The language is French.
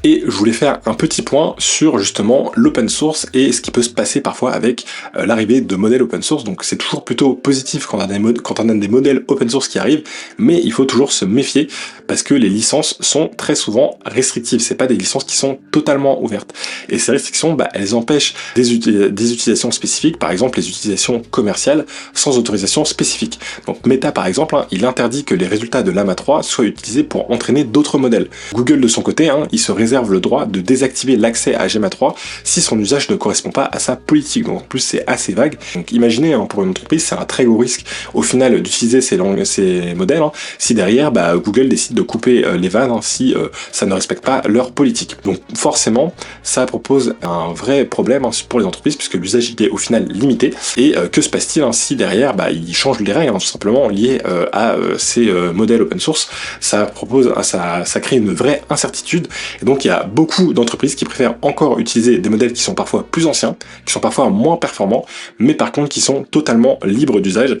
Et je voulais faire un petit point sur justement l'open source et ce qui peut se passer parfois avec l'arrivée de modèles open source. Donc c'est toujours plutôt positif quand on a des modèles open source qui arrivent, mais il faut toujours se méfier parce que les licences sont très souvent restrictives. C'est pas des licences qui sont totalement ouvertes. Et ces restrictions, elles empêchent des utilisations spécifiques, par exemple les utilisations commerciales sans autorisation spécifique. Donc Meta par exemple, il interdit que les résultats de Llama 3 soient utilisés pour entraîner d'autres modèles. Google de son côté, il se réserve le droit de désactiver l'accès à Gemma 3 si son usage ne correspond pas à sa politique. Donc en plus c'est assez vague. Donc imaginez, pour une entreprise, c'est un très gros risque au final d'utiliser ces modèles si derrière Google décide de couper les vannes si ça ne respecte pas leur politique. Donc forcément ça propose un vrai problème pour les entreprises puisque l'usage est au final limité. Et que se passe-t-il si derrière ils changent les règles tout simplement liées à ces modèles open source. Ça crée une vraie incertitude et donc il y a beaucoup d'entreprises qui préfèrent encore utiliser des modèles qui sont parfois plus anciens, qui sont parfois moins performants, mais par contre qui sont totalement libres d'usage.